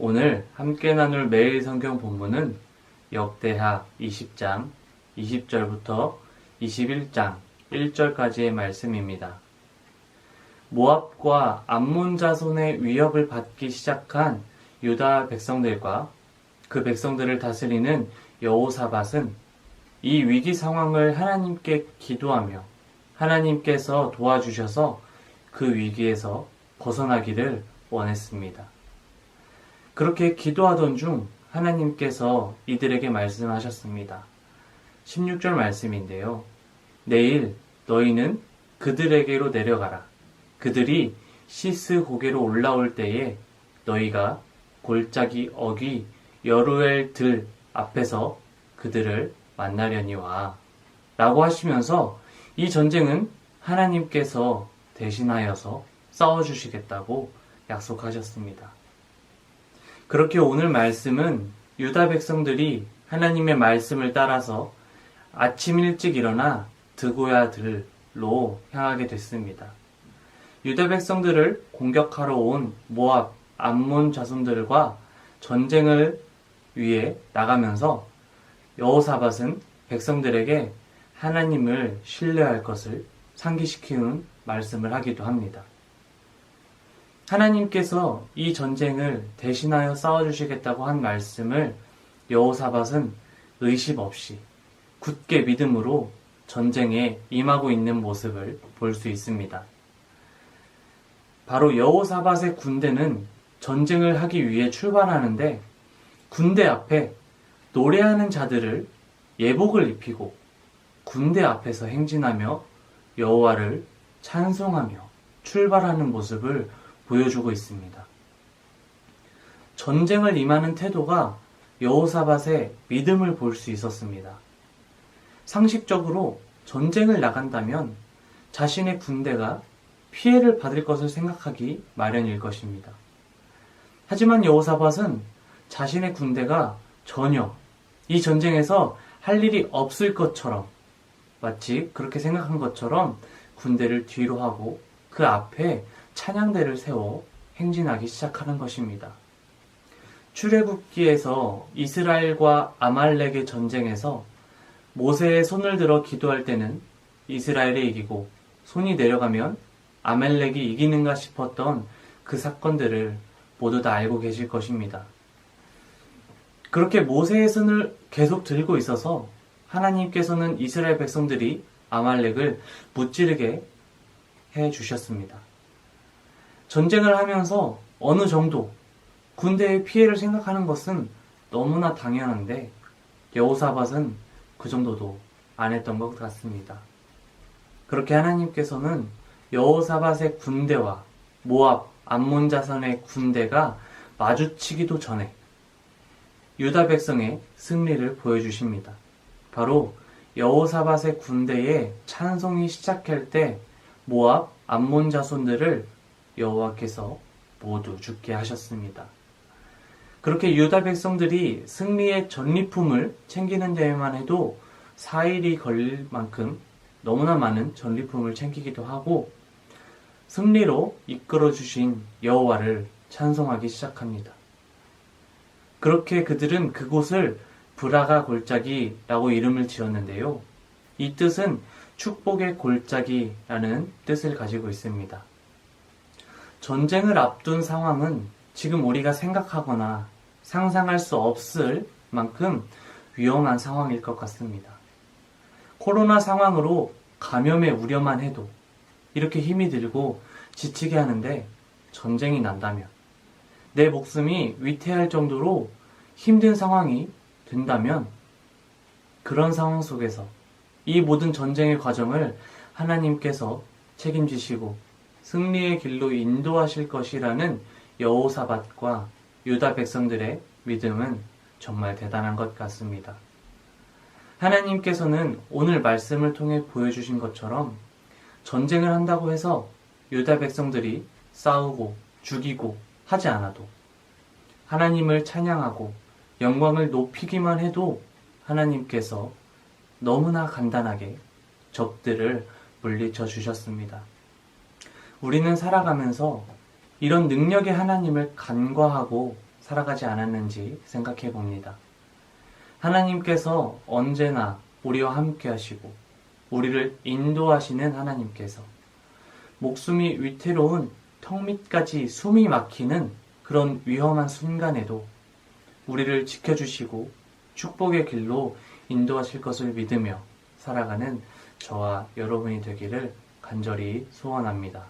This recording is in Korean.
오늘 함께 나눌 매일 성경 본문은 역대하 20장 20절부터 21장 1절까지의 말씀입니다. 모압과 암몬 자손의 위협을 받기 시작한 유다 백성들과 그 백성들을 다스리는 여호사밧은 이 위기 상황을 하나님께 기도하며 하나님께서 도와주셔서 그 위기에서 벗어나기를 원했습니다. 그렇게 기도하던 중 하나님께서 이들에게 말씀하셨습니다. 16절 말씀인데요. 내일 너희는 그들에게로 내려가라. 그들이 시스 고개로 올라올 때에 너희가 골짜기 어귀 여루엘 들 앞에서 그들을 만나려니와 라고 하시면서 이 전쟁은 하나님께서 대신하여서 싸워주시겠다고 약속하셨습니다. 그렇게 오늘 말씀은 유다 백성들이 하나님의 말씀을 따라서 아침 일찍 일어나 드고야 들로 향하게 됐습니다. 유다 백성들을 공격하러 온 모압, 암몬 자손들과 전쟁을 위해 나가면서 여호사밧은 백성들에게 하나님을 신뢰할 것을 상기시키는 말씀을 하기도 합니다. 하나님께서 이 전쟁을 대신하여 싸워주시겠다고 한 말씀을 여호사밧은 의심 없이 굳게 믿음으로 전쟁에 임하고 있는 모습을 볼 수 있습니다. 바로 여호사밧의 군대는 전쟁을 하기 위해 출발하는데 군대 앞에 노래하는 자들을 예복을 입히고 군대 앞에서 행진하며 여호와를 찬송하며 출발하는 모습을 보여주고 있습니다. 전쟁을 임하는 태도가 여호사밧의 믿음을 볼 수 있었습니다. 상식적으로 전쟁을 나간다면 자신의 군대가 피해를 받을 것을 생각하기 마련일 것입니다. 하지만 여호사밧은 자신의 군대가 전혀 이 전쟁에서 할 일이 없을 것처럼 마치 그렇게 생각한 것처럼 군대를 뒤로 하고 그 앞에 찬양대를 세워 행진하기 시작하는 것입니다. 출애굽기에서 이스라엘과 아말렉의 전쟁에서 모세의 손을 들어 기도할 때는 이스라엘이 이기고 손이 내려가면 아말렉이 이기는가 싶었던 그 사건들을 모두 다 알고 계실 것입니다. 그렇게 모세의 손을 계속 들고 있어서 하나님께서는 이스라엘 백성들이 아말렉을 무찌르게 해주셨습니다. 전쟁을 하면서 어느 정도 군대의 피해를 생각하는 것은 너무나 당연한데 여호사밧은 그 정도도 안 했던 것 같습니다. 그렇게 하나님께서는 여호사밧의 군대와 모압, 암몬 자손의 군대가 마주치기도 전에 유다 백성의 승리를 보여주십니다. 바로 여호사밧의 군대에 찬송이 시작할 때 모압, 암몬 자손들을 여호와께서 모두 죽게 하셨습니다. 그렇게 유다 백성들이 승리의 전리품을 챙기는 데에만 해도 4일이 걸릴 만큼 너무나 많은 전리품을 챙기기도 하고 승리로 이끌어주신 여호와를 찬송하기 시작합니다. 그렇게 그들은 그곳을 브라가 골짜기라고 이름을 지었는데요. 이 뜻은 축복의 골짜기라는 뜻을 가지고 있습니다. 전쟁을 앞둔 상황은 지금 우리가 생각하거나 상상할 수 없을 만큼 위험한 상황일 것 같습니다. 코로나 상황으로 감염의 우려만 해도 이렇게 힘이 들고 지치게 하는데 전쟁이 난다면 내 목숨이 위태할 정도로 힘든 상황이 된다면 그런 상황 속에서 이 모든 전쟁의 과정을 하나님께서 책임지시고 승리의 길로 인도하실 것이라는 여호사밧과 유다 백성들의 믿음은 정말 대단한 것 같습니다. 하나님께서는 오늘 말씀을 통해 보여주신 것처럼 전쟁을 한다고 해서 유다 백성들이 싸우고 죽이고 하지 않아도 하나님을 찬양하고 영광을 높이기만 해도 하나님께서 너무나 간단하게 적들을 물리쳐 주셨습니다. 우리는 살아가면서 이런 능력의 하나님을 간과하고 살아가지 않았는지 생각해 봅니다. 하나님께서 언제나 우리와 함께 하시고 우리를 인도하시는 하나님께서 목숨이 위태로운 턱 밑까지 숨이 막히는 그런 위험한 순간에도 우리를 지켜주시고 축복의 길로 인도하실 것을 믿으며 살아가는 저와 여러분이 되기를 간절히 소원합니다.